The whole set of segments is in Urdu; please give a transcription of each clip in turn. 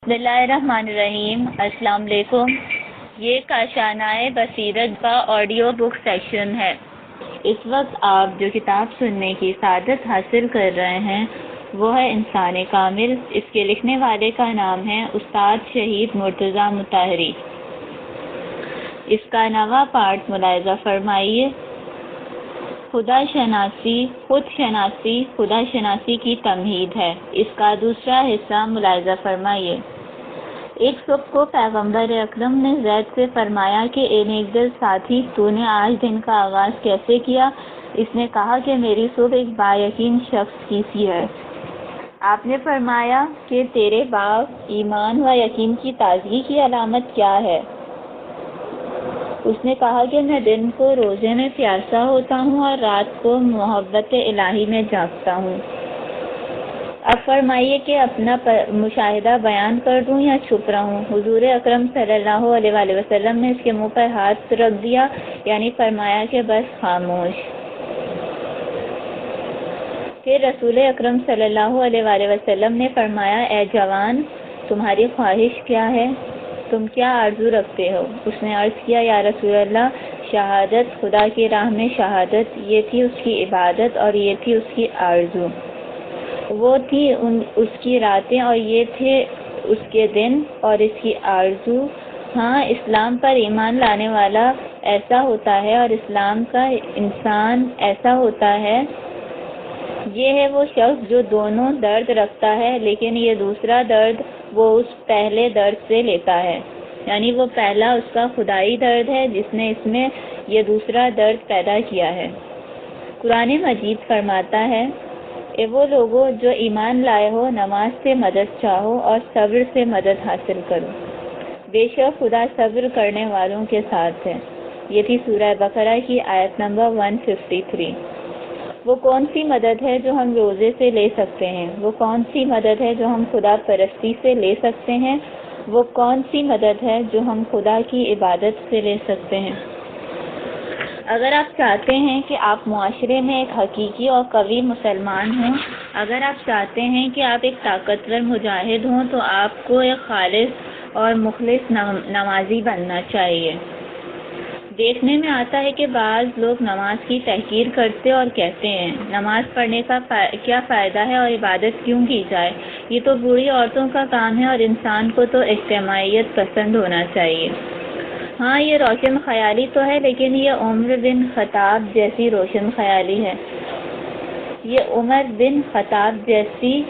بسم اللہ الرحمن الرحیم۔ السلام علیکم۔ یہ کاشانۂ بصیرت کا آڈیو بک سیکشن ہے۔ اس وقت آپ جو کتاب سننے کی سعادت حاصل کر رہے ہیں وہ ہے انسان کامل۔ اس کے لکھنے والے کا نام ہے استاد شہید مرتضیٰ مطہری۔ اس کا نواں پارٹ ملاحظہ فرمائیے۔ خدا شناسی، خود شناسی، خدا شناسی کی تمہید ہے۔ اس کا دوسرا حصہ ملاحظہ فرمائیے۔ ایک صبح کو پیغمبر اکرم نے زید سے فرمایا کہ اے نیک دل ساتھی، تو نے آج دن کا آغاز کیسے کیا؟ اس نے کہا کہ میری صبح ایک با یقین شخص کی سی ہے۔ آپ نے فرمایا کہ تیرے باب ایمان و یقین کی تازگی کی علامت کیا ہے؟ اس نے کہا کہ میں دن کو روزے میں پیاسا ہوتا ہوں اور رات کو محبت الہی میں جاگتا ہوں۔ اب فرمائیے کہ اپنا مشاہدہ بیان کر دوں یا چھپ رہوں؟ حضور اکرم صلی اللہ علیہ وآلہ وسلم نے اس کے منہ پر ہاتھ رکھ دیا، یعنی فرمایا کہ بس خاموش۔ پھر رسول اکرم صلی اللہ علیہ وآلہ وسلم نے فرمایا، اے جوان، تمہاری خواہش کیا ہے؟ تم کیا آرزو رکھتے ہو؟ اس نے عرض کیا، یا رسول اللہ، شہادت، خدا کی راہ میں شہادت۔ یہ تھی اس کی عبادت اور یہ تھی اس کی آرزو۔ وہ تھی اس کی راتیں اور یہ تھے اس کے دن اور اس کی آرزو۔ ہاں، اسلام پر ایمان لانے والا ایسا ہوتا ہے اور اسلام کا انسان ایسا ہوتا ہے۔ یہ ہے وہ شخص جو دونوں درد رکھتا ہے، لیکن یہ دوسرا درد وہ اس پہلے درد سے لیتا ہے، یعنی وہ پہلا اس کا خدائی درد ہے جس نے اس میں یہ دوسرا درد پیدا کیا ہے۔ قرآن مجید فرماتا ہے، اے وہ لوگوں جو ایمان لائے ہو، نماز سے مدد چاہو اور صبر سے مدد حاصل کرو، بے شک خدا صبر کرنے والوں کے ساتھ ہے۔ یہ تھی سورہ بقرہ کی آیت نمبر 153۔ وہ کون سی مدد ہے جو ہم روزے سے لے سکتے ہیں؟ وہ کون سی مدد ہے جو ہم خدا پرستی سے لے سکتے ہیں؟ وہ کون سی مدد ہے جو ہم خدا کی عبادت سے لے سکتے ہیں؟ اگر آپ چاہتے ہیں کہ آپ معاشرے میں ایک حقیقی اور قوی مسلمان ہوں، اگر آپ چاہتے ہیں کہ آپ ایک طاقتور مجاہد ہوں، تو آپ کو ایک خالص اور مخلص نمازی بننا چاہیے۔ دیکھنے میں آتا ہے کہ بعض لوگ نماز کی تحقیر کرتے اور کہتے ہیں، نماز پڑھنے کا کیا فائدہ ہے اور عبادت کیوں کی جائے؟ یہ تو بوڑھی عورتوں کا کام ہے اور انسان کو تو اجتماعیت پسند ہونا چاہیے۔ ہاں، یہ روشن خیالی تو ہے، لیکن یہ عمر بن خطاب جیسی روشن خیالی ہے۔ یہ عمر بن خطاب جیسی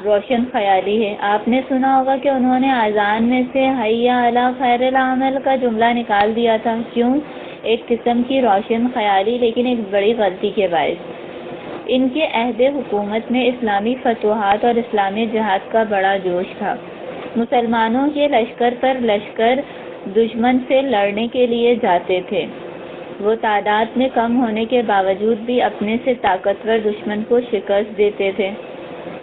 روشن خیالی ہے۔ آپ نے سنا ہوگا کہ انہوں نے اذان میں سے حی علی خیر العمل کا جملہ نکال دیا تھا۔ کیوں؟ ایک قسم کی روشن خیالی، لیکن ایک بڑی غلطی کے باعث۔ ان کے عہد حکومت میں اسلامی فتوحات اور اسلامی جہاد کا بڑا جوش تھا۔ مسلمانوں کے لشکر پر لشکر دشمن سے لڑنے کے لیے جاتے تھے۔ وہ تعداد میں کم ہونے کے باوجود بھی اپنے سے طاقتور دشمن کو شکست دیتے تھے۔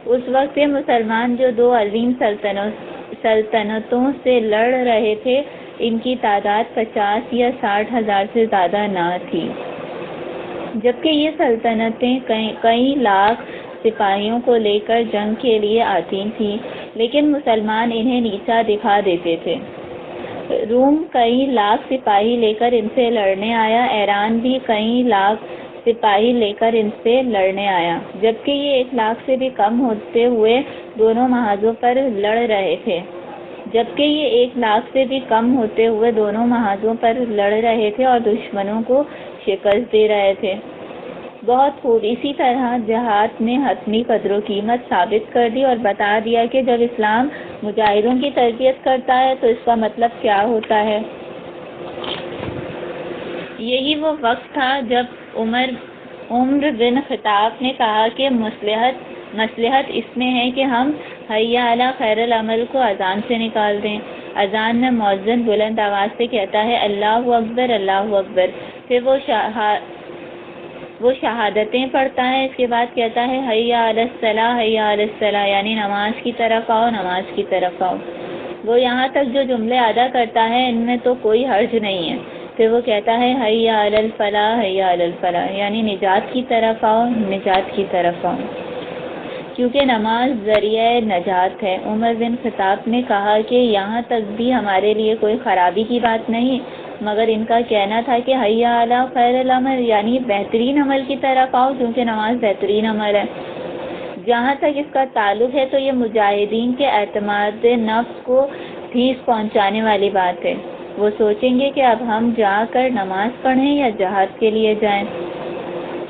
اس وقت یہ مسلمان جو دو عظیم سلطنتوں سے لڑ رہے تھے، ان کی تعداد 50 یا 60 ہزار سے زیادہ نہ تھی، جبکہ یہ سلطنتیں کئی لاکھ سپاہیوں کو لے کر جنگ کے لیے آتی تھیں، لیکن مسلمان انہیں نیچا دکھا دیتے تھے۔ روم کئی لاکھ سپاہی لے کر ان سے لڑنے آیا، ایران بھی کئی لاکھ سپاہی لے کر ان سے لڑنے آیا، جبکہ یہ 1 لاکھ سے بھی کم ہوتے ہوئے دونوں محاذوں پر لڑ رہے تھے اور دشمنوں کو شکست دے رہے تھے۔ بہت خوب، اسی طرح جہاد نے حتمی قدر و قیمت ثابت کر دی اور بتا دیا کہ جب اسلام مجاہدوں کی تربیت کرتا ہے تو اس کا مطلب کیا ہوتا ہے۔ یہی وہ وقت تھا جب عمر بن خطاب نے کہا کہ مصلحت اس میں ہے کہ ہم حی علی خیر العمل کو اذان سے نکال دیں۔ اذان میں مؤذن بلند آواز سے کہتا ہے، اللہ اکبر، اللہ اکبر، پھر وہ شہادتیں پڑھتا ہے، اس کے بعد کہتا ہے، حی علی الصلاۃ، حی علی الصلاۃ، یعنی نماز کی طرف آؤ، نماز کی طرف آؤ۔ وہ یہاں تک جو جملے ادا کرتا ہے ان میں تو کوئی حرج نہیں ہے۔ پھر وہ کہتا ہے، حی علی الفلاح، حی علی الفلاح، یعنی نجات کی طرف آؤ، نجات کی طرف آؤ۔ کیونکہ نماز ذریعہ نجات ہے۔ عمر بن خطاب نے کہا کہ یہاں تک بھی ہمارے لیے کوئی خرابی کی بات نہیں، مگر ان کا کہنا تھا کہ حی علی خیر العمل، یعنی بہترین عمل کی طرف آؤ، کیونکہ نماز بہترین عمل ہے۔ جہاں تک اس کا تعلق ہے تو یہ مجاہدین کے اعتماد نفس کو ٹھیس پہنچانے والی بات ہے۔ وہ سوچیں گے کہ اب ہم جا کر نماز پڑھیں یا جہاد کے لیے جائیں۔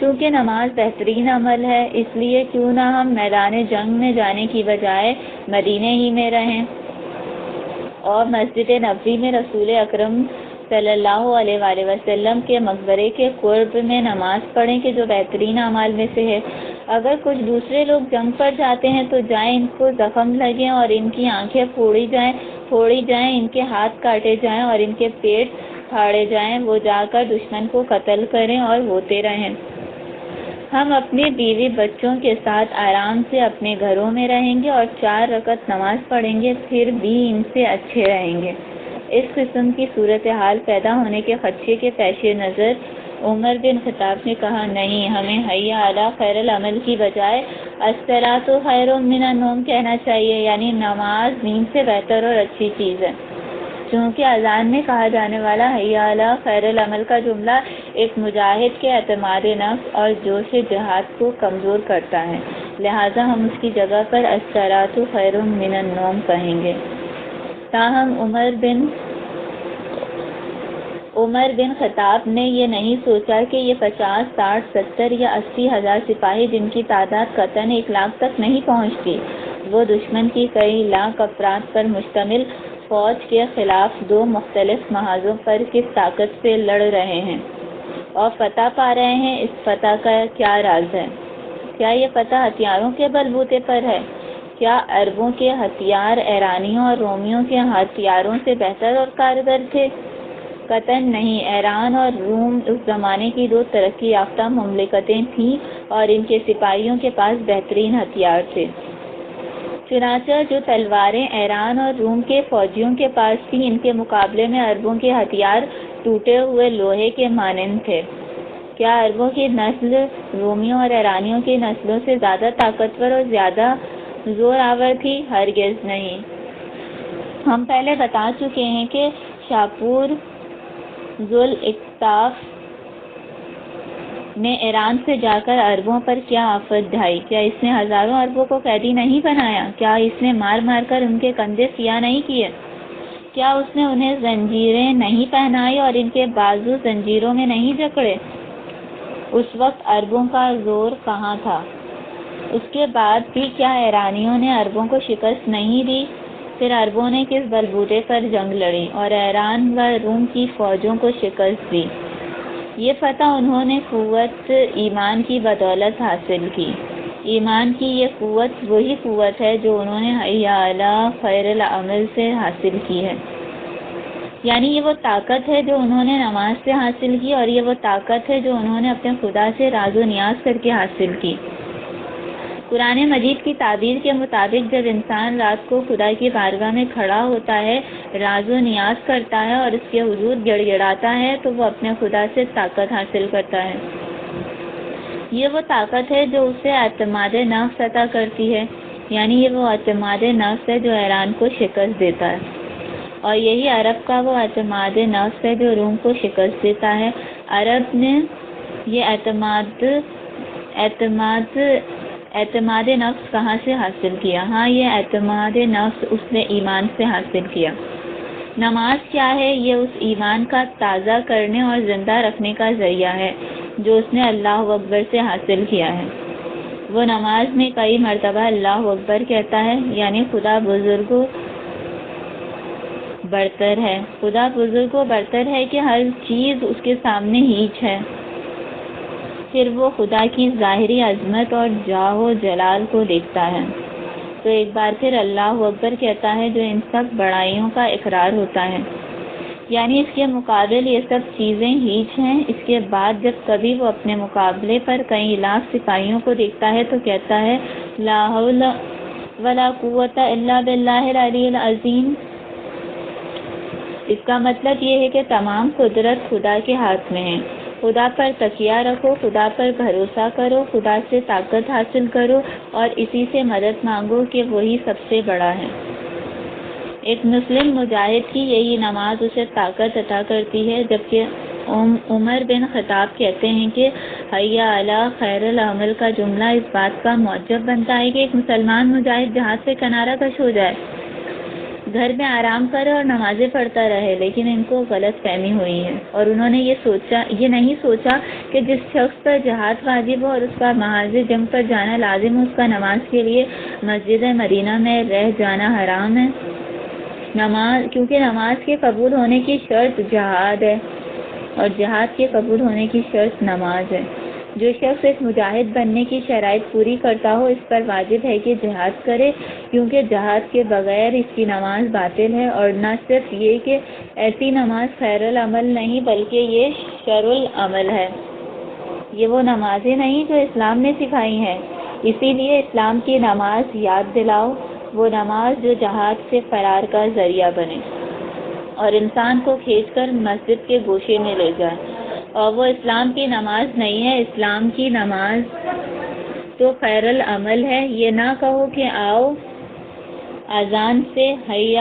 چونکہ نماز بہترین عمل ہے، اس لیے کیوں نہ ہم میدان جنگ میں جانے کی بجائے مدینے ہی میں رہیں اور مسجد نبوی میں رسول اکرم صلی اللہ علیہ وآلہ وسلم کے مقبرے کے قرب میں نماز پڑھیں کہ جو بہترین اعمال میں سے ہے۔ اگر کچھ دوسرے لوگ جنگ پر جاتے ہیں تو جائیں، ان کو زخم لگیں اور ان کی آنکھیں پھوڑی جائیں، ان کے ہاتھ کاٹے جائیں اور ان کے پیٹ پھاڑے جائیں، وہ جا کر دشمن کو قتل کریں اور ہوتے رہیں۔ ہم اپنی بیوی بچوں کے ساتھ آرام سے اپنے گھروں میں رہیں گے اور 4 رکعت نماز پڑھیں گے، پھر بھی ان سے اچھے رہیں گے۔ اس قسم کی صورتحال پیدا ہونے کے خدشے کے پیش نظر عمر بن خطاب نے کہا، نہیں، ہمیں حی علی خیر العمل کی بجائے الصلاۃ خیر من النوم کہنا چاہیے، یعنی نماز نیند سے بہتر اور اچھی چیز ہے۔ چونکہ اذان میں کہا جانے والا حی علی خیر العمل کا جملہ ایک مجاہد کے اعتماد نفس اور جوش جہاد کو کمزور کرتا ہے، لہذا ہم اس کی جگہ پر الصلاۃ خیر من النوم کہیں گے۔ تاہم عمر بن خطاب نے یہ نہیں سوچا کہ یہ 50، 60، 70 یا 80 ہزار سپاہی جن کی تعداد قطعاً 1 لاکھ تک نہیں پہنچتی، وہ دشمن کی کئی لاکھ افراد پر مشتمل فوج کے خلاف 2 مختلف محاذوں پر کس طاقت سے لڑ رہے ہیں اور فتح پا رہے ہیں۔ اس فتح کا کیا راز ہے؟ کیا یہ فتح ہتھیاروں کے بلبوتے پر ہے؟ کیا عربوں کے ہتھیار ایرانیوں اور رومیوں کے ہتھیاروں سے بہتر اور کارگر تھے؟ قطعاً نہیں۔ ایران اور روم اس زمانے کی 2 ترقی یافتہ مملکتیں تھیں اور ان کے سپاہیوں کے پاس بہترین ہتھیار تھے۔ چنانچہ جو تلواریں ایران اور روم کے فوجیوں کے پاس تھیں، ان کے مقابلے میں عربوں کے ہتھیار ٹوٹے ہوئے لوہے کے مانند تھے۔ کیا عربوں کی نسل رومیوں اور ایرانیوں کی نسلوں سے زیادہ طاقتور اور زیادہ زور آور تھی؟ ہرگز نہیں۔ ہم پہلے بتا چکے ہیں کہ شاپور ذوالاکتاف نے ایران سے جا کر عربوں پر کیا آفت ڈھائی۔ کیا اس نے ہزاروں عربوں کو قیدی نہیں بنایا؟ کیا اس نے مار مار کر ان کے کندھے سیاہ نہیں کیے؟ کیا اس نے انہیں زنجیریں نہیں پہنائی اور ان کے بازو زنجیروں میں نہیں جکڑے؟ اس وقت عربوں کا زور کہاں تھا؟ اس کے بعد بھی کیا ایرانیوں نے عربوں کو شکست نہیں دی؟ پھر عربوں نے کس بلبوتے پر جنگ لڑی اور ایران و روم کی فوجوں کو شکست دی؟ یہ فتح انہوں نے قوت ایمان کی بدولت حاصل کی۔ ایمان کی یہ قوت وہی قوت ہے جو انہوں نے حی علی خیر العمل سے حاصل کی ہے، یعنی یہ وہ طاقت ہے جو انہوں نے نماز سے حاصل کی، اور یہ وہ طاقت ہے جو انہوں نے اپنے خدا سے راز و نیاز کر کے حاصل کی۔ قرآن مجید کی تعبیر کے مطابق جب انسان رات کو خدا کی بارگاہ میں کھڑا ہوتا ہے، راز و نیاز کرتا ہے اور اس کے حضور گڑ گڑاتا ہے تو وہ اپنے خدا سے طاقت حاصل کرتا ہے۔ یہ وہ طاقت ہے جو اسے اعتماد نفس عطا کرتی ہے، یعنی یہ وہ اعتماد نفس ہے جو ایران کو شکست دیتا ہے، اور یہی عرب کا وہ اعتماد نفس ہے جو روم کو شکست دیتا ہے۔ عرب نے یہ اعتماد نفس کہاں سے حاصل کیا؟ ہاں، یہ اعتماد نفس اس نے ایمان سے حاصل کیا۔ نماز کیا ہے؟ یہ اس ایمان کا تازہ کرنے اور زندہ رکھنے کا ذریعہ ہے جو اس نے اللہ اکبر سے حاصل کیا ہے۔ وہ نماز میں کئی مرتبہ اللہ اکبر کہتا ہے، یعنی خدا بزرگ و برتر ہے۔ خدا بزرگ و برتر ہے کہ ہر چیز اس کے سامنے ہیچ ہے۔ پھر وہ خدا کی ظاہری عظمت اور جاہ و جلال کو دیکھتا ہے تو ایک بار پھر اللہ اکبر کہتا ہے جو ان سب بڑائیوں کا اقرار ہوتا ہے، یعنی اس کے مقابل یہ سب چیزیں ہیچ ہیں۔ اس کے بعد جب کبھی وہ اپنے مقابلے پر کئی لاکھ سپاہیوں کو دیکھتا ہے تو کہتا ہے، لا حول ولا قوت الا باللہ العلی العظیم۔ اس کا مطلب یہ ہے کہ تمام قدرت خدا کے ہاتھ میں ہے۔ خدا پر تکیہ رکھو، خدا پر بھروسہ کرو، خدا سے طاقت حاصل کرو اور اسی سے مدد مانگو کہ وہی سب سے بڑا ہے۔ ایک مسلم مجاہد کی یہی نماز اسے طاقت عطا کرتی ہے، جبکہ عمر بن خطاب کہتے ہیں کہ حی علی خیر العمل کا جملہ اس بات کا موجب بنتا ہے کہ ایک مسلمان مجاہد جہاد سے کنارہ کش ہو جائے، گھر میں آرام کرے اور نمازیں پڑھتا رہے، لیکن ان کو غلط فہمی ہوئی ہے اور انہوں نے یہ نہیں سوچا کہ جس شخص پر جہاد واجب ہو اور اس کا محاذ جنگ پر جانا لازم ہو، اس کا نماز کے لیے مسجد مدینہ میں رہ جانا حرام ہے، کیونکہ نماز کے قبول ہونے کی شرط جہاد ہے اور جہاد کے قبول ہونے کی شرط نماز ہے۔ جو شخص ایک مجاہد بننے کی شرائط پوری کرتا ہو، اس پر واجب ہے کہ جہاد کرے، کیونکہ جہاد کے بغیر اس کی نماز باطل ہے، اور نہ صرف یہ کہ ایسی نماز خیر العمل نہیں بلکہ یہ شر العمل ہے۔ یہ وہ نمازیں نہیں جو اسلام نے سکھائی ہیں، اسی لیے اسلام کی نماز یاد دلاؤ، وہ نماز جو جہاد سے فرار کا ذریعہ بنے اور انسان کو کھینچ کر مسجد کے گوشے میں لے جائے، اور وہ اسلام کی نماز نہیں ہے۔ اسلام کی نماز تو خیر العمل ہے۔ یہ نہ کہو کہ آؤ اذان سے حی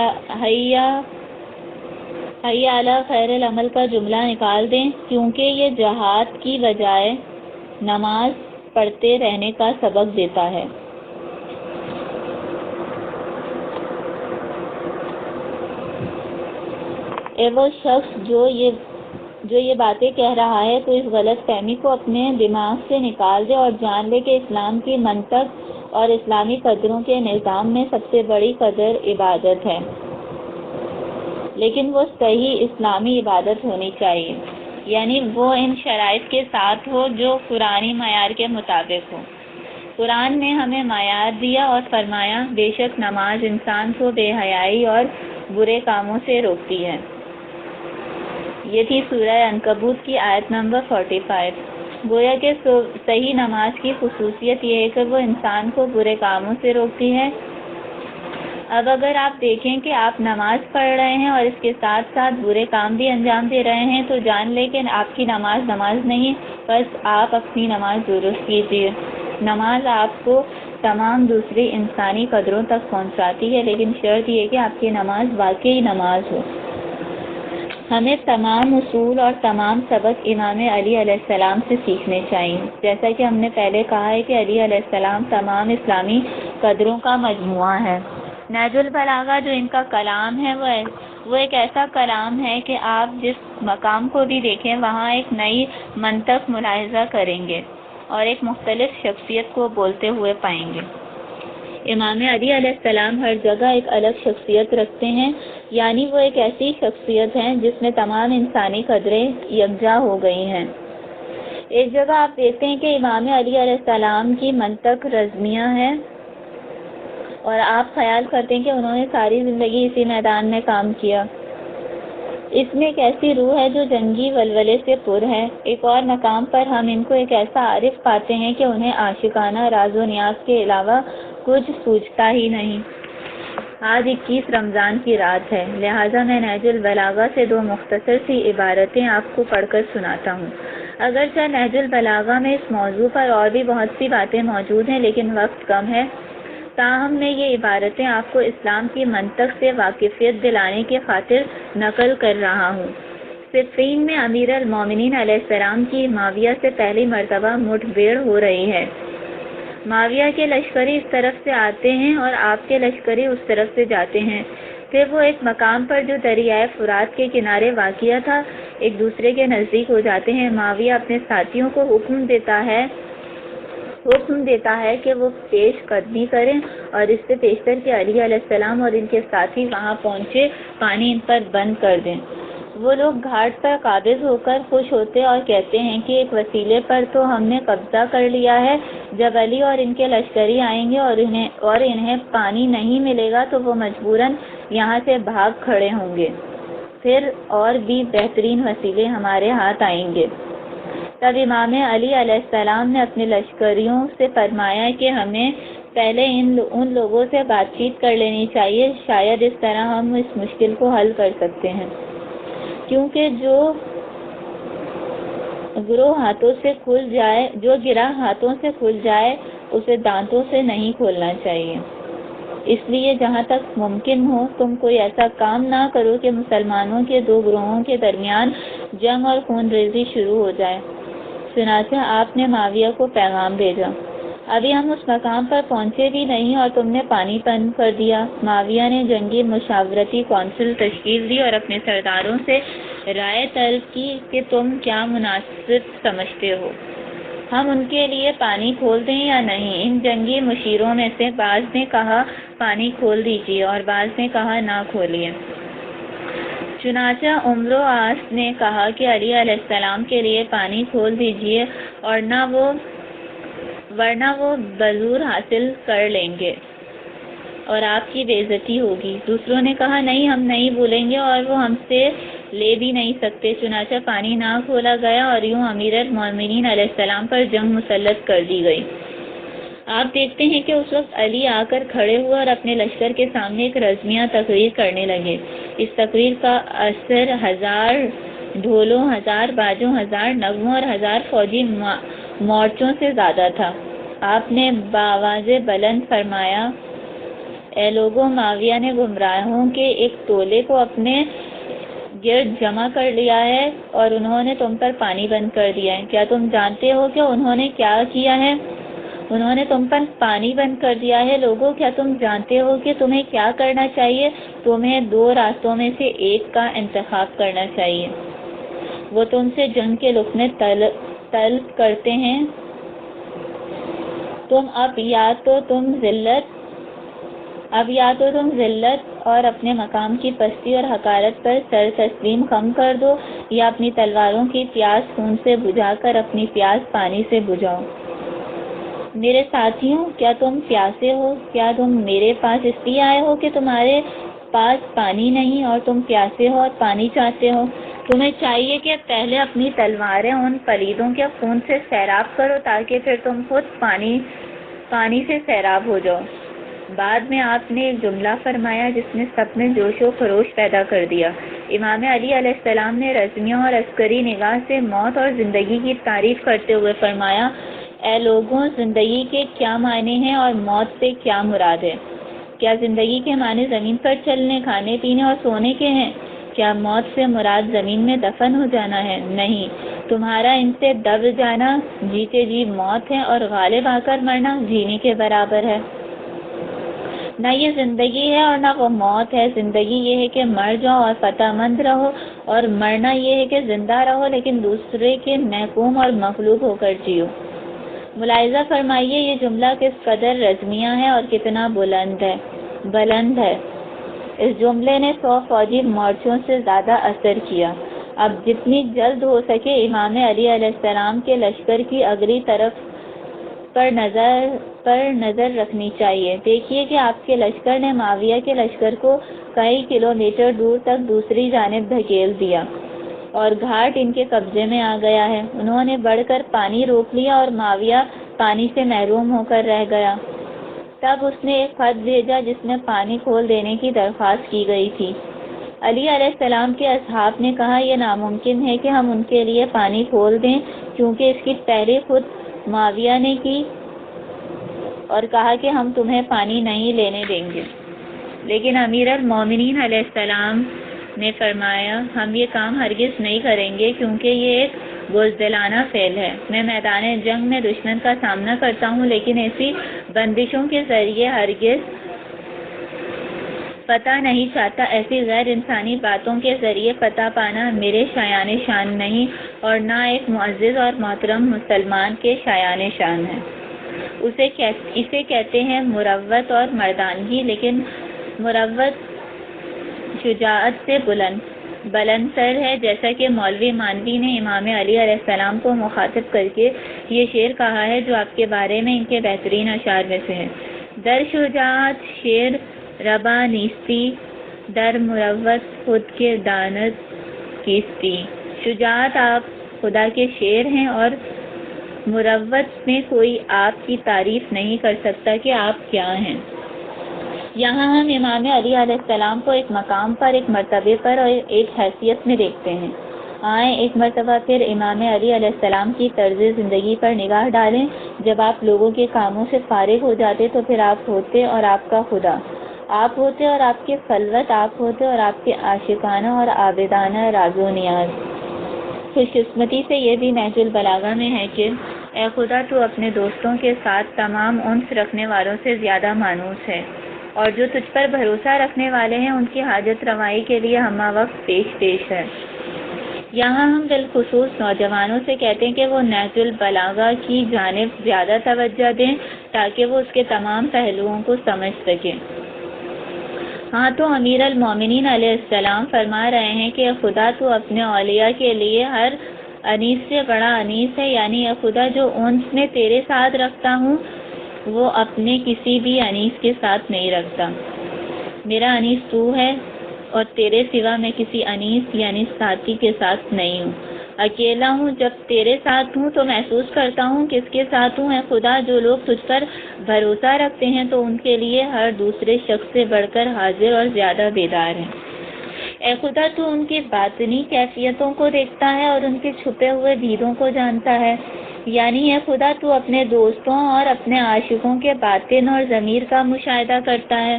علی خیر العمل کا جملہ نکال دیں، کیونکہ یہ جہاد کی بجائے نماز پڑھتے رہنے کا سبق دیتا ہے۔ اے وہ شخص جو یہ باتیں کہہ رہا ہے تو اس غلط فہمی کو اپنے دماغ سے نکال دے اور جان لے کہ اسلام کی منطق اور اسلامی قدروں کے نظام میں سب سے بڑی قدر عبادت ہے، لیکن وہ صحیح اسلامی عبادت ہونی چاہیے، یعنی وہ ان شرائط کے ساتھ ہو جو قرآنی معیار کے مطابق ہو۔ قرآن نے ہمیں معیار دیا اور فرمایا، بے شک نماز انسان کو بے حیائی اور برے کاموں سے روکتی ہے۔ یہ تھی سورہ عنکبوت کی آیت نمبر 45۔ گویا کہ صحیح نماز کی خصوصیت یہ ہے کہ وہ انسان کو برے کاموں سے روکتی ہے۔ اب اگر آپ دیکھیں کہ آپ نماز پڑھ رہے ہیں اور اس کے ساتھ ساتھ برے کام بھی انجام دے رہے ہیں تو جان لیں کہ آپ کی نماز نہیں، بس آپ اپنی نماز درست کیجیے۔ نماز آپ کو تمام دوسری انسانی قدروں تک پہنچاتی ہے، لیکن شرط یہ کہ آپ کی نماز واقعی نماز ہو۔ ہمیں تمام اصول اور تمام سبق امام علی علیہ السلام سے سیکھنے چاہیے، جیسا کہ ہم نے پہلے کہا ہے کہ علی علیہ السلام تمام اسلامی قدروں کا مجموعہ ہے۔ نہج البلاغہ جو ان کا کلام ہے وہ ایک ایسا کلام ہے کہ آپ جس مقام کو بھی دیکھیں وہاں ایک نئی منطق ملاحظہ کریں گے اور ایک مختلف شخصیت کو بولتے ہوئے پائیں گے۔ امام علی علیہ السلام ہر جگہ ایک الگ شخصیت رکھتے ہیں، یعنی وہ ایک ایسی شخصیت ہیں جس میں تمام انسانی قدریں یکجا ہو گئی ہیں۔ ایک جگہ آپ دیکھتے ہیں کہ امام علی علیہ السلام کی منطق رزمیہ ہے اور آپ خیال کرتے ہیں کہ انہوں نے ساری زندگی اسی میدان میں کام کیا۔ اس میں ایک ایسی روح ہے جو جنگی ولولے سے پر ہے۔ ایک اور مقام پر ہم ان کو ایک ایسا عارف پاتے ہیں کہ انہیں عاشقانہ راز و نیاز کے علاوہ کچھ سوچتا ہی نہیں۔ آج 21 رمضان کی رات ہے، لہٰذا میں نہج البلاغہ سے 2 مختصر سی عبارتیں آپ کو پڑھ کر سناتا ہوں۔ اگرچہ نہج البلاغہ میں اس موضوع پر اور بھی بہت سی باتیں موجود ہیں، لیکن وقت کم ہے، تاہم میں یہ عبارتیں آپ کو اسلام کی منطق سے واقفیت دلانے کی خاطر نقل کر رہا ہوں۔ صفین میں امیر المومنین علیہ السلام کی معاویہ سے پہلی مرتبہ مٹبھیڑ ہو رہی ہے۔ معاویہ کے لشکری اس طرف سے آتے ہیں اور آپ کے لشکری اس طرف سے جاتے ہیں۔ پھر وہ ایک مقام پر جو دریائے فرات کے کنارے واقع تھا ایک دوسرے کے نزدیک ہو جاتے ہیں۔ معاویہ اپنے ساتھیوں کو حکم دیتا ہے کہ وہ پیش قدمی کریں اور اس سے پیشتر کہ علی علیہ السلام اور ان کے ساتھی وہاں پہنچے پانی ان پر بند کر دیں۔ وہ لوگ گھاٹ پر قابض ہو کر خوش ہوتے اور کہتے ہیں کہ ایک وسیلے پر تو ہم نے قبضہ کر لیا ہے، جب علی اور ان کے لشکری آئیں گے اور انہیں پانی نہیں ملے گا تو وہ مجبوراً یہاں سے بھاگ کھڑے ہوں گے، پھر اور بھی بہترین وسیلے ہمارے ہاتھ آئیں گے۔ تب امام علی علیہ السلام نے اپنے لشکریوں سے فرمایا کہ ہمیں پہلے ان لوگوں سے بات چیت کر لینی چاہیے، شاید اس طرح ہم اس مشکل کو حل کر سکتے ہیں، کیونکہ جو جو گرا ہاتھوں سے کھل جائے اسے دانتوں سے نہیں کھولنا چاہیے۔ اس لیے جہاں تک ممکن ہو تم کوئی ایسا کام نہ کرو کہ مسلمانوں کے دو گروہوں کے درمیان جنگ اور خون ریزی شروع ہو جائے۔ چنانچہ آپ نے معاویہ کو پیغام بھیجا، ابھی ہم اس مقام پر پہنچے بھی نہیں اور تم نے پانی بند کر دیا۔ معاویہ نے جنگی مشاورتی کونسل تشکیل دی اور اپنے سرداروں سے رائے طلب کی کہ تم کیا مناسب سمجھتے ہو، ہم ان کے لیے پانی کھول دیں یا نہیں۔ ان جنگی مشیروں میں سے بعض نے کہا پانی کھول دیجیے اور بعض نے کہا نہ کھولیے۔ چنانچہ عمرو عاص نے کہا کہ علی علیہ السلام کے لیے پانی کھول دیجیے اور ورنہ وہ بزور حاصل کر لیں گے اور آپ کی بے عزتی ہوگی۔ دوسروں نے کہا نہیں، ہم نہیں بھولیں گے اور وہ ہم سے لے بھی نہیں سکتے۔ چنانچہ پانی نہ کھولا گیا اور یوں امیر المومنین علیہ السلام پر جنگ مسلط کر دی گئی۔ آپ دیکھتے ہیں کہ اس وقت علی آ کر کھڑے ہوئے اور اپنے لشکر کے سامنے ایک رزمیہ تقریر کرنے لگے۔ اس تقریر کا اثر 1000 ڈھولوں، 1000 باجوں، 1000 نغموں اور 1000 فوجی مورچوں سے زیادہ تھا۔ آپ نے بآواز بلند فرمایا، اے لوگوں، معاویہ نے گمراہوں کے ایک ٹولے کو اپنے گرد جمع کر لیا ہے اور انہوں نے تم پر پانی بند کر دیا ہے۔ کیا تم جانتے ہو کہ انہوں نے کیا کیا ہے؟ انہوں نے تم پر پانی بند کر دیا ہے۔ لوگوں، کیا تم جانتے ہو کہ تمہیں کیا کرنا چاہیے؟ تمہیں 2 راستوں میں سے ایک کا انتخاب کرنا چاہیے۔ وہ تم سے جنگ کے لقمے طلب کرتے ہیں، اب یا تو تم ذلت اور اپنے مقام کی پستی اور حقارت پر سر تسلیم خم کر دو، یا اپنی تلواروں کی پیاس خون سے بجھا کر اپنی پیاس پانی سے بجھاؤ۔ میرے ساتھیوں، کیا تم پیاسے ہو؟ کیا تم میرے پاس اس لیے آئے ہو کہ تمہارے پاس پانی نہیں اور تم پیاسے ہو اور پانی چاہتے ہو؟ تمہیں چاہیے کہ پہلے اپنی تلواریں ان پلیدوں کے خون سے سیراب کرو تاکہ پھر تم خود پانی سے سیراب ہو جاؤ۔ بعد میں آپ نے ایک جملہ فرمایا جس نے سب میں جوش و خروش پیدا کر دیا۔ امام علی علیہ السلام نے رزمیوں اور عسکری نگاہ سے موت اور زندگی کی تعریف کرتے ہوئے فرمایا، اے لوگوں، زندگی کے کیا معنی ہیں اور موت سے کیا مراد ہے؟ کیا زندگی کے معنی زمین پر چلنے، کھانے پینے اور سونے کے ہیں؟ کیا موت سے مراد زمین میں دفن ہو جانا ہے؟ نہیں، تمہارا ان سے دب جانا جیتے جی موت ہے اور غالب آ کر مرنا جینے کے برابر ہے۔ نہ یہ زندگی ہے اور نہ وہ موت ہے۔ زندگی یہ ہے کہ مر جاؤ اور فتح مند رہو، اور مرنا یہ ہے کہ زندہ رہو لیکن دوسرے کے محکوم اور مغلوب ہو کر جیو۔ ملاحظہ فرمائیے یہ جملہ کس قدر رزمیہ ہے اور کتنا بلند ہے۔ اس جملے نے 100 فوجی مورچوں سے زیادہ اثر کیا۔ اب جتنی جلد ہو سکے امام علی علیہ السلام کے لشکر کی اگلی طرف پر نظر رکھنی چاہیے۔ دیکھیے کہ آپ کے لشکر نے معاویہ کے لشکر کو کئی کلومیٹر دور تک دوسری جانب دھکیل دیا اور گھاٹ ان کے قبضے میں آ گیا ہے۔ انہوں نے بڑھ کر پانی روک لیا اور معاویہ پانی سے محروم ہو کر رہ گیا۔ تب اس نے ایک خط بھیجا جس میں پانی کھول دینے کی درخواست کی گئی تھی۔ علی علیہ السلام کے اصحاب نے کہا یہ ناممکن ہے کہ ہم ان کے لیے پانی کھول دیں، کیونکہ اس کی تحریک خود معاویہ نے کی اور کہا کہ ہم تمہیں پانی نہیں لینے دیں گے۔ لیکن امیر المومنین علیہ السلام نے فرمایا ہم یہ کام ہرگز نہیں کریں گے، کیونکہ یہ ایک بزدلانہ فعل ہے۔ میں میدان جنگ میں دشمن کا سامنا کرتا ہوں، لیکن ایسی بندشوں کے ذریعے ہرگز فتح نہیں چاہتا۔ ایسی غیر انسانی باتوں کے ذریعے فتح پانا میرے شایان شان نہیں اور نہ ایک معزز اور محترم مسلمان کے شایان شان ہے۔ اسے کہتے ہیں مروت اور مردانگی، لیکن مروت شجاعت سے بلند تر ہے، جیسا کہ مولوی مانوی نے امام علی علیہ السلام کو مخاطب کر کے یہ شعر کہا ہے جو آپ کے بارے میں ان کے بہترین اشعار میں سے ہے۔ در شجاعت شیر ربا نیستی، در مروت خود کے داند کیستی۔ شجاعت آپ خدا کے شیر ہیں اور مروت میں کوئی آپ کی تعریف نہیں کر سکتا کہ آپ کیا ہیں۔ یہاں ہم امام علی علیہ السلام کو ایک مقام پر، ایک مرتبے پر اور ایک حیثیت میں دیکھتے ہیں۔ آئیں ایک مرتبہ پھر امام علی علیہ السلام کی طرز زندگی پر نگاہ ڈالیں۔ جب آپ لوگوں کے کاموں سے فارغ ہو جاتے تو پھر آپ ہوتے اور آپ کا خدا، آپ ہوتے اور آپ کے خلوت، آپ ہوتے اور آپ کے عاشقانہ اور عابدانہ راز و نیاز۔ خوش قسمتی سے یہ بھی نہج البلاغہ میں ہے کہ اے خدا تو اپنے دوستوں کے ساتھ تمام انس رکھنے والوں سے زیادہ مانوس ہے، اور جو تجھ پر بھروسہ رکھنے والے ہیں ان کی حاجت روائی کے لیے ہمہ وقت پیش ہے۔ یہاں ہم بالخصوص نوجوانوں سے کہتے ہیں کہ وہ نہج البلاغہ کی جانب زیادہ توجہ دیں تاکہ وہ اس کے تمام پہلوؤں کو سمجھ سکیں۔ ہاں تو امیر المومنین علیہ السلام فرما رہے ہیں کہ خدا تو اپنے اولیاء کے لیے ہر انیس سے بڑا انیس ہے، یعنی اے خدا جو انس میں تیرے ساتھ رکھتا ہوں وہ اپنے کسی بھی انیس کے ساتھ نہیں رکھتا۔ میرا انیس تو ہے اور تیرے سوا میں کسی انیس یعنی ساتھی کے ساتھ نہیں ہوں، اکیلا ہوں۔ جب تیرے ساتھ ہوں تو محسوس کرتا ہوں کس کے ساتھ ہوں۔ اے خدا جو لوگ تجھ پر بھروسہ رکھتے ہیں تو ان کے لیے ہر دوسرے شخص سے بڑھ کر حاضر اور زیادہ بیدار ہے۔ اے خدا تو ان کی باطنی کیفیتوں کو دیکھتا ہے اور ان کے چھپے ہوئے بھیدوں کو جانتا ہے، یعنی اے خدا تو اپنے دوستوں اور اپنے عاشقوں کے باطن اور ضمیر کا مشاہدہ کرتا ہے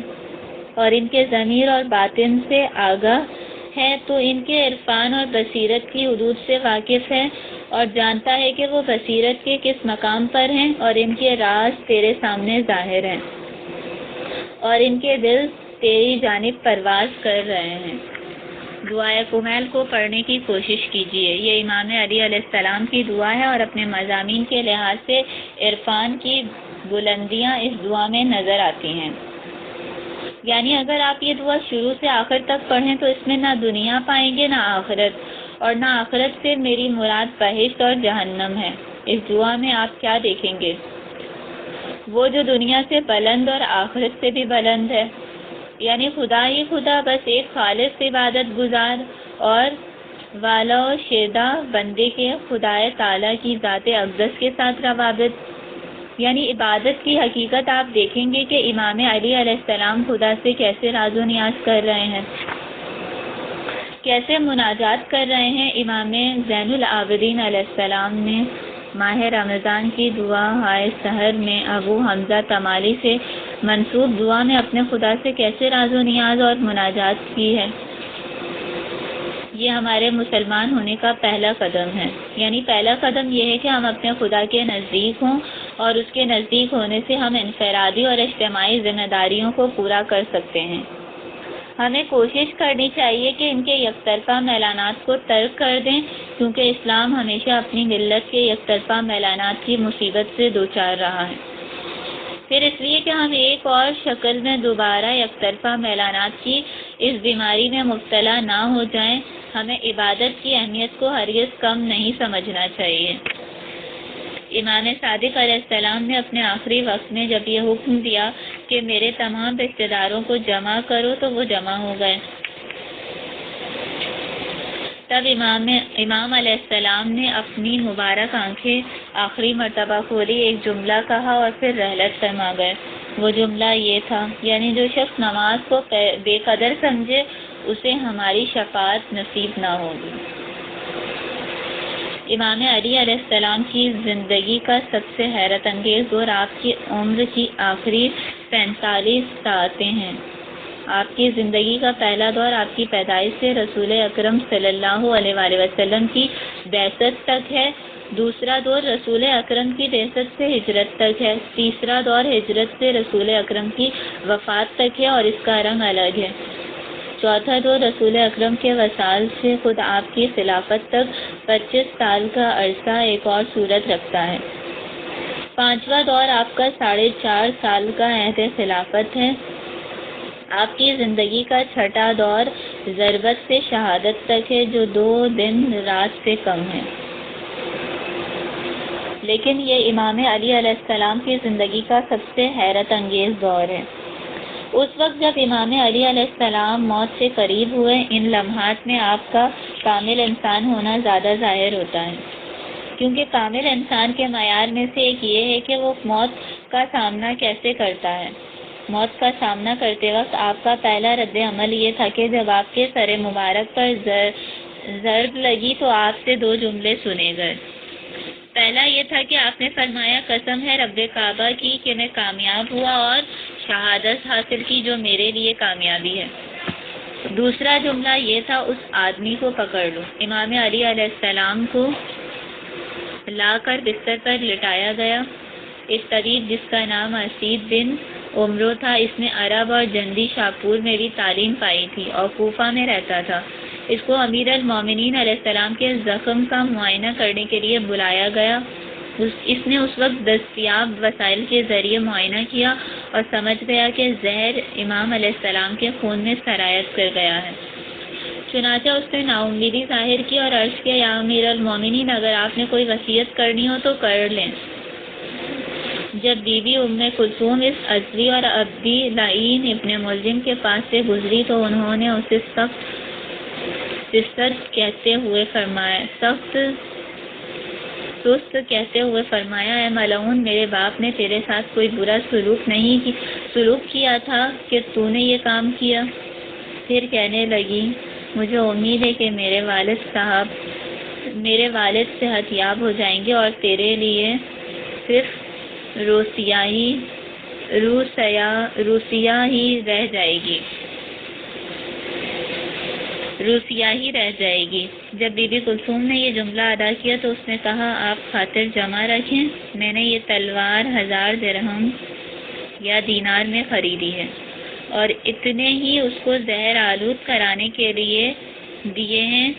اور ان کے ضمیر اور باطن سے آگاہ ہے، تو ان کے عرفان اور بصیرت کی حدود سے واقف ہے اور جانتا ہے کہ وہ بصیرت کے کس مقام پر ہیں، اور ان کے راز تیرے سامنے ظاہر ہیں اور ان کے دل تیری جانب پرواز کر رہے ہیں۔ دعائے کمیل کو پڑھنے کی کوشش کیجیے۔ یہ امام علی علیہ السلام کی دعا ہے اور اپنے مضامین کے لحاظ سے عرفان کی بلندیاں اس دعا میں نظر آتی ہیں۔ یعنی اگر آپ یہ دعا شروع سے آخر تک پڑھیں تو اس میں نہ دنیا پائیں گے نہ آخرت، اور نہ آخرت سے میری مراد بہشت اور جہنم ہے۔ اس دعا میں آپ کیا دیکھیں گے؟ وہ جو دنیا سے بلند اور آخرت سے بھی بلند ہے، یعنی خدا ہی خدا، بس ایک خالص عبادت گزار اور والا و شیدہ بندے کے خدائے تعالیٰ کی ذات اقدس کے ساتھ روابط، یعنی عبادت کی حقیقت آپ دیکھیں گے کہ امام علی علیہ السلام خدا سے کیسے راز و نیاز کر رہے ہیں، کیسے مناجات کر رہے ہیں۔ امام زین العابدین علیہ السلام نے ماہ رمضان کی دعا ہائے سحر میں ابو حمزہ تمالی سے منسوب دعا میں اپنے خدا سے کیسے راز و نیاز اور مناجات کی ہے۔ یہ ہمارے مسلمان ہونے کا پہلا قدم ہے، یعنی پہلا قدم یہ ہے کہ ہم اپنے خدا کے نزدیک ہوں، اور اس کے نزدیک ہونے سے ہم انفرادی اور اجتماعی ذمہ داریوں کو پورا کر سکتے ہیں۔ ہمیں کوشش کرنی چاہیے کہ ان کے یک طرفہ میلانات کو ترک کر دیں، کیونکہ اسلام ہمیشہ اپنی ملت کے یک طرفہ میلانات کی مصیبت سے دوچار رہا ہے۔ پھر اس لیے کہ ہم ایک اور شکل میں دوبارہ یک طرفہ میلانات کی اس بیماری میں مبتلا نہ ہو جائیں، ہمیں عبادت کی اہمیت کو ہرگز کم نہیں سمجھنا چاہیے۔ امام صادق علیہ السلام نے اپنے آخری وقت میں جب یہ حکم دیا کہ میرے تمام رشتہ داروں کو جمع کرو تو وہ جمع ہو گئے۔ تب امام علیہ السلام نے اپنی مبارک آنکھیں آخری مرتبہ کھولی، ایک جملہ کہا اور پھر رحلت فرما گئے۔ وہ جملہ یہ تھا، یعنی جو شخص نماز کو بے قدر سمجھے اسے ہماری شفاعت نصیب نہ ہوگی۔ امام علی علیہ السلام کی زندگی کا سب سے حیرت انگیز دور آپ کی عمر کی آخری 45 ساعتیں ہیں۔ آپ کی زندگی کا پہلا دور آپ کی پیدائش سے رسول اکرم صلی اللہ علیہ وآلہ وسلم کی بعثت تک ہے، دوسرا دور رسول اکرم کی بعثت سے ہجرت تک ہے، تیسرا دور ہجرت سے رسول اکرم کی وفات تک ہے اور اس کا رنگ الگ ہے، چوتھا دور رسول اکرم کے وصال سے خود آپ کی خلافت تک 25 سال کا عرصہ ایک اور صورت رکھتا ہے، پانچواں دور آپ کا 4.5 سال کا عہد خلافت ہے، آپ کی زندگی کا چھٹا دور ضربت سے شہادت تک ہے جو 2 دن رات سے کم ہے۔ لیکن یہ امام علی علیہ السلام کی زندگی کا سب سے حیرت انگیز دور ہے۔ اس وقت جب امام علی علیہ السلام موت سے قریب ہوئے، ان لمحات میں آپ کا کامل انسان ہونا زیادہ ظاہر ہوتا ہے، کیونکہ کامل انسان کے معیار میں سے ایک یہ ہے کہ وہ موت کا سامنا کیسے کرتا ہے۔ موت کا سامنا کرتے وقت آپ کا پہلا رد عمل یہ تھا کہ جب آپ کے سر مبارک پر ضرب لگی تو آپ سے دو جملے سنے گئے۔ پہلا یہ تھا کہ آپ نے فرمایا قسم ہے رب کعبہ کی کہ میں کامیاب ہوا اور شہادت حاصل کی جو میرے لیے کامیابی ہے۔ دوسرا جملہ یہ تھا اس آدمی کو پکڑ لو۔ امام علی علیہ السلام کو لا کر بستر پر لٹایا گیا۔ ایک طبیب جس کا نام اسید بن عمرو تھا، اس نے عرب اور جندی شاپور میں بھی تعلیم پائی تھی اور کوفہ میں رہتا تھا۔ اس کو امیر المومنین علیہ السلام کے زخم کا معائنہ کرنے کے لیے بلایا گیا۔ اس نے اس وقت دستیاب وسائل کے ذریعے معائنہ کیا اور سمجھ گیا کہ زہر امام علیہ السلام کے خون میں سرایت کر گیا ہے۔ چنانچہ اس نے نا امیدی ظاہر کی اور عرض کیا یا امیر المومنین، اگر آپ نے کوئی وصیت کرنی ہو تو کر لیں۔ جب بی بی ام کلثوم اس ازدی اور عبدی لعین ابن ملجم کے پاس سے گزری تو انہوں نے اسے سست کہتے ہوئے فرمایا اے ملعون، میرے باپ نے تیرے ساتھ کوئی برا سلوک کیا تھا کہ تو نے یہ کام کیا؟ پھر کہنے لگی مجھے امید ہے کہ میرے والد صحت یاب ہو جائیں گے اور تیرے لیے صرف روسیہ ہی رہ جائے گی۔ جب بی بی کلثوم نے یہ جملہ ادا کیا تو اس نے کہا آپ خاطر جمع رکھیں، میں نے یہ تلوار 1000 درہم یا دینار میں خریدی ہے اور اتنے ہی اس کو زہر آلود کرانے کے لیے دیے ہیں۔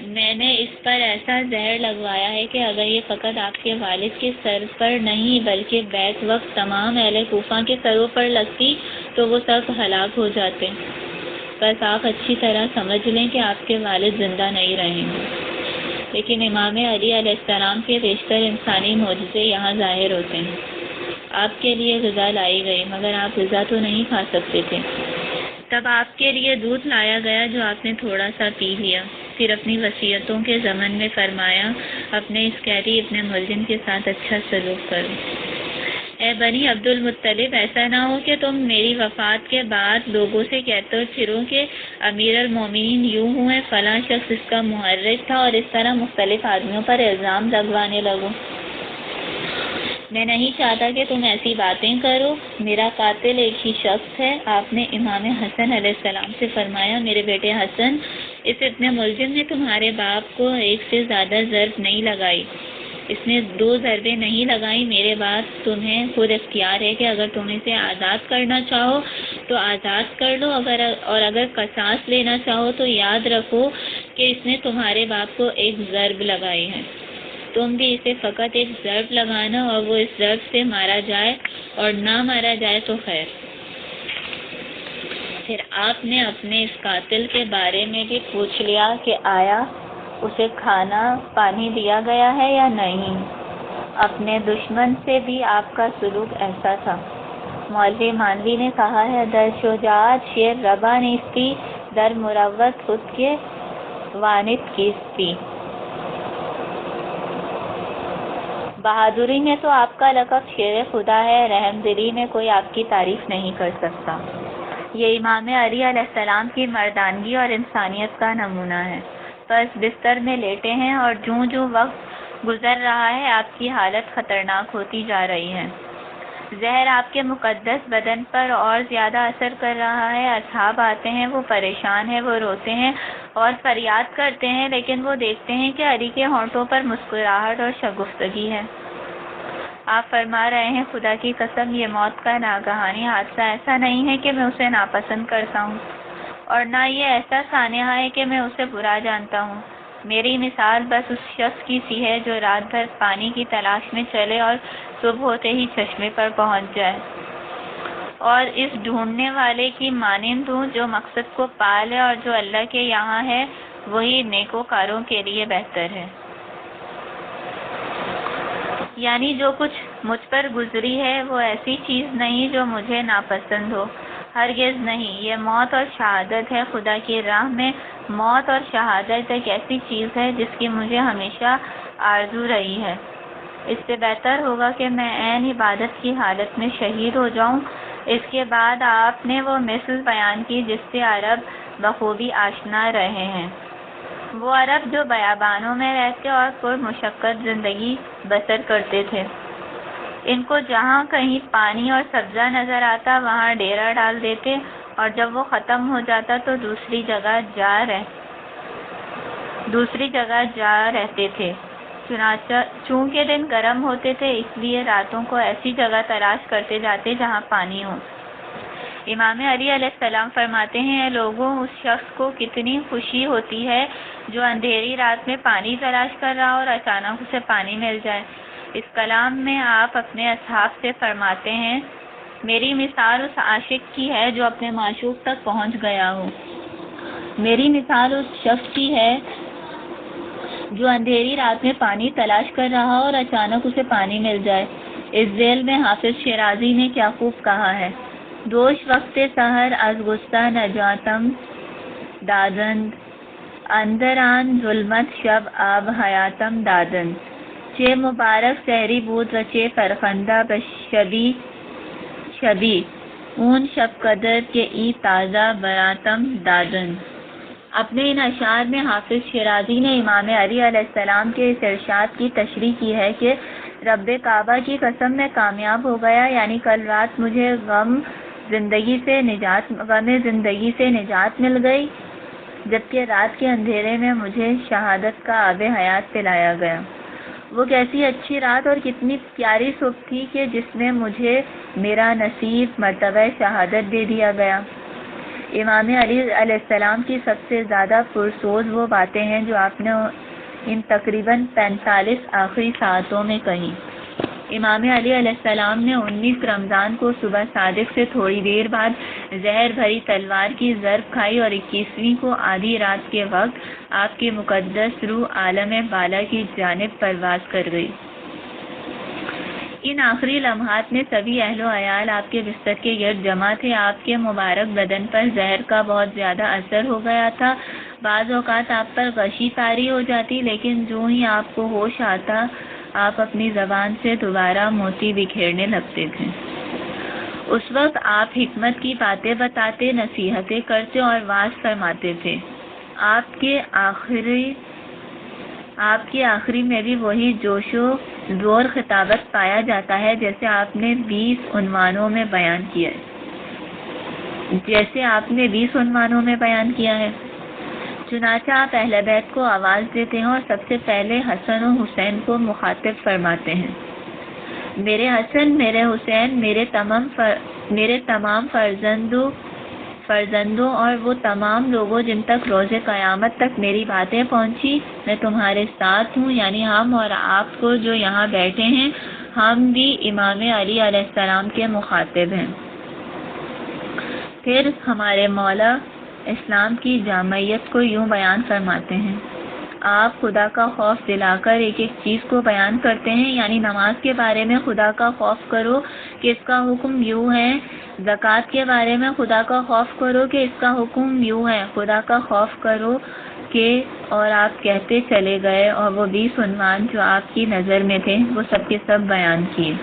میں نے اس پر ایسا زہر لگوایا ہے کہ اگر یہ فقط آپ کے والد کے سر پر نہیں بلکہ بیک وقت تمام اہل کوفہ کے سروں پر لگتی تو وہ سب ہلاک ہو جاتے۔ بس آپ اچھی طرح سمجھ لیں کہ آپ کے والد زندہ نہیں رہیں گے۔ لیکن امام علی علیہ السلام کے بیشتر انسانی معجزے یہاں ظاہر ہوتے ہیں۔ آپ کے لیے غذا لائی گئی مگر آپ غذا تو نہیں کھا سکتے تھے۔ تب آپ کے لیے دودھ لایا گیا جو آپ نے تھوڑا سا پی لیا۔ پھر اپنی وصیتوں کے ضمن میں فرمایا اپنے اس قیدی ابن ملجم کے ساتھ اچھا سلوک کرو۔ اے بنی عبد المطلب، ایسا نہ ہو کہ تم میری وفات کے بعد لوگوں سے کہتے پھرو کہ امیر المومنین یوں ہوئے، فلاں شخص اس کا محرک تھا، اور اس طرح مختلف آدمیوں پر الزام لگوانے لگو۔ میں نہیں چاہتا کہ تم ایسی باتیں کرو۔ میرا قاتل ایک ہی شخص ہے۔ آپ نے امام حسن علیہ السلام سے فرمایا میرے بیٹے حسن، اس ابن ملجم نے تمہارے باپ کو ایک سے زیادہ ضرب نہیں لگائی، اس نے 2 ضربیں نہیں لگائی۔ میرے بعد تمہیں خود اختیار ہے کہ اگر تم اسے آزاد کرنا چاہو تو آزاد کر لو، اور اگر قصاص لینا چاہو تو یاد رکھو کہ اس نے تمہارے باپ کو ایک ضرب لگائی ہے۔ تم بھی اسے فقط ایک ضرب لگانا اور وہ اس ضرب سے مارا جائے اور نہ مارا جائے تو خیر۔ پھر آپ نے اپنے اس قاتل کے بارے میں بھی پوچھ لیا کہ آیا اسے کھانا پانی دیا گیا ہے یا نہیں۔ اپنے دشمن سے بھی آپ کا سلوک ایسا تھا۔ مولوی مانوی نے کہا ہے در شجاعت شیر ربا نیستی، در مروت خود کے وانت کیستی۔ بہادری میں تو آپ کا لقب شیر خدا ہے، رحم دلی میں کوئی آپ کی تعریف نہیں کر سکتا۔ یہ امام علی علیہ السلام کی مردانگی اور انسانیت کا نمونہ ہے۔ بس بستر میں لیٹے ہیں اور جوں وقت گزر رہا ہے آپ کی حالت خطرناک ہوتی جا رہی ہے۔ زہر آپ کے مقدس بدن پر اور زیادہ اثر کر رہا ہے۔ اصحاب آتے ہیں، وہ پریشان ہیں، وہ روتے ہیں اور فریاد کرتے ہیں، لیکن وہ دیکھتے ہیں کہ علی کے ہونٹوں پر مسکراہٹ اور شگفتگی ہے۔ آپ فرما رہے ہیں خدا کی قسم یہ موت کا ناگہانی حادثہ ایسا نہیں ہے کہ میں اسے ناپسند کرتا ہوں، اور نہ یہ ایسا سانحہ ہے کہ میں اسے برا جانتا ہوں۔ میری مثال بس اس شخص کی سی ہے جو رات بھر پانی کی تلاش میں چلے اور صبح ہوتے ہی چشمے پر پہنچ جائے، اور اس ڈھونڈنے والے کی مانند ہوں جو مقصد کو پا لے، اور جو اللہ کے یہاں ہے وہی نیکوکاروں کے لیے بہتر ہے۔ یعنی جو کچھ مجھ پر گزری ہے وہ ایسی چیز نہیں جو مجھے ناپسند ہو، ہرگز نہیں۔ یہ موت اور شہادت ہے۔ خدا کی راہ میں موت اور شہادت ایک ایسی چیز ہے جس کی مجھے ہمیشہ آرزو رہی ہے۔ اس سے بہتر ہوگا کہ میں عین عبادت کی حالت میں شہید ہو جاؤں۔ اس کے بعد آپ نے وہ مثل بیان کی جس سے عرب بخوبی آشنا رہے ہیں۔ وہ عرب جو بیابانوں میں رہتے اور پرمشقت زندگی بسر کرتے تھے، ان کو جہاں کہیں پانی اور سبزہ نظر آتا وہاں ڈیرا ڈال دیتے، اور جب وہ ختم ہو جاتا تو دوسری جگہ جا رہتے تھے۔ چونکہ دن گرم ہوتے تھے اس لیے راتوں کو ایسی جگہ تلاش کرتے جاتے جہاں پانی ہو۔ امام علی علیہ السلام فرماتے ہیں، اے لوگوں، اس شخص کو کتنی خوشی ہوتی ہے جو اندھیری رات میں پانی تلاش کر رہا اور اچانک اسے پانی مل جائے۔ اس کلام میں آپ اپنے اصحاب سے فرماتے ہیں، میری مثال اس عاشق کی ہے جو اپنے معشوق تک پہنچ گیا ہو۔ میری مثال اس شخص کی ہے جو اندھیری رات میں پانی تلاش کر رہا اور اچانک اسے پانی مل جائے۔ اس ذیل میں حافظ شیرازی نے کیا خوب کہا ہے، دوش وقت سحر از غصہ نجاتم دادند، اندران ظلمت شب آب حیاتم دادند، چه مبارک سحری بود و چه فرخنده به شبی اون شب قدر کے ای تازہ براتم دادند۔ اپنے ان اشعار میں حافظ شیرازی نے امام علی علیہ السلام کے اس ارشاد کی تشریح کی ہے کہ رب کعبہ کی قسم میں کامیاب ہو گیا، یعنی کل رات مجھے غم زندگی سے نجات مل گئی، جبکہ رات کے اندھیرے میں مجھے شہادت کا آب حیات پلایا گیا۔ وہ کیسی اچھی رات اور کتنی پیاری صبح تھی کہ جس میں مجھے میرا نصیب مرتبہ شہادت دے دیا گیا۔ امام علی علیہ السلام کی سب سے زیادہ پرسوز وہ باتیں ہیں جو آپ نے ان تقریباً 45 آخری ساعتوں میں کہیں۔ امام علی علیہ السلام نے 19 رمضان کو صبح صادق سے تھوڑی دیر بعد زہر بھری تلوار کی ضرب کھائی اور 21ویں کو آدھی رات کے وقت آپ کی مقدس روح عالم بالا کی جانب پرواز کر گئی۔ ان آخری لمحات میں سبھی اہل و عیال آپ کے بستر کے گرد جمع تھے۔ آپ کے مبارک بدن پر زہر کا بہت زیادہ اثر ہو گیا تھا۔ بعض اوقات آپ پر غشی طاری ہو جاتی، لیکن جو ہی آپ کو ہوش آتا آپ اپنی زبان سے دوبارہ موتی بکھیرنے لگتے تھے۔ اس وقت آپ حکمت کی باتیں بتاتے، نصیحتیں کرتے اور واعظ فرماتے تھے۔ آپ کی آخری میں بھی وہی جوش و زور خطابت پایا جاتا ہے جیسے آپ نے 20 عنوانوں میں بیان کیا ہے۔ چنانچہ آپ اہل بیت کو آواز دیتے ہیں اور سب سے پہلے حسن و حسین کو مخاطب فرماتے ہیں، میرے حسن، میرے حسین، میرے تمام فرزندوں اور وہ تمام لوگوں جن تک روز قیامت تک میری باتیں پہنچی، میں تمہارے ساتھ ہوں، یعنی ہم اور آپ کو جو یہاں بیٹھے ہیں، ہم بھی امام علی علیہ السلام کے مخاطب ہیں۔ پھر ہمارے مولا اسلام کی جامعیت کو یوں بیان فرماتے ہیں، آپ خدا کا خوف دلا کر ایک ایک چیز کو بیان کرتے ہیں، یعنی نماز کے بارے میں خدا کا خوف کرو کہ اس کا حکم یوں ہے، زکوٰۃ کے بارے میں خدا کا خوف کرو کہ اس کا حکم یوں ہے، خدا کا خوف کرو کہ، اور آپ کہتے چلے گئے، اور وہ 20 عنوان جو آپ کی نظر میں تھے وہ سب کے سب بیان کیے۔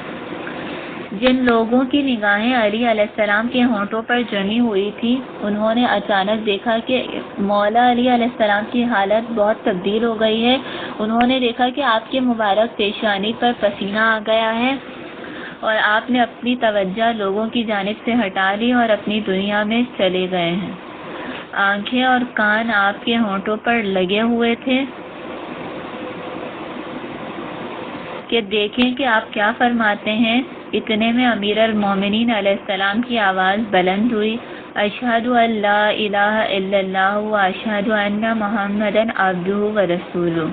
جن لوگوں کی نگاہیں علی علیہ السلام کے ہونٹوں پر جمی ہوئی تھی، انہوں نے اچانک دیکھا کہ مولا علی علیہ السلام کی حالت بہت تبدیل ہو گئی ہے۔ انہوں نے دیکھا کہ آپ کے مبارک پیشانی پر پسینہ آ گیا ہے اور آپ نے اپنی توجہ لوگوں کی جانب سے ہٹا لی اور اپنی دنیا میں چلے گئے ہیں۔ آنکھیں اور کان آپ کے ہونٹوں پر لگے ہوئے تھے کہ دیکھیں کہ آپ کیا فرماتے ہیں۔ اتنے میں امیر المومنین علیہ السلام کی آواز بلند ہوئی، اشہد ان لا الہ الا اللہ و اشہد ان محمدا عبدہ و رسولہ۔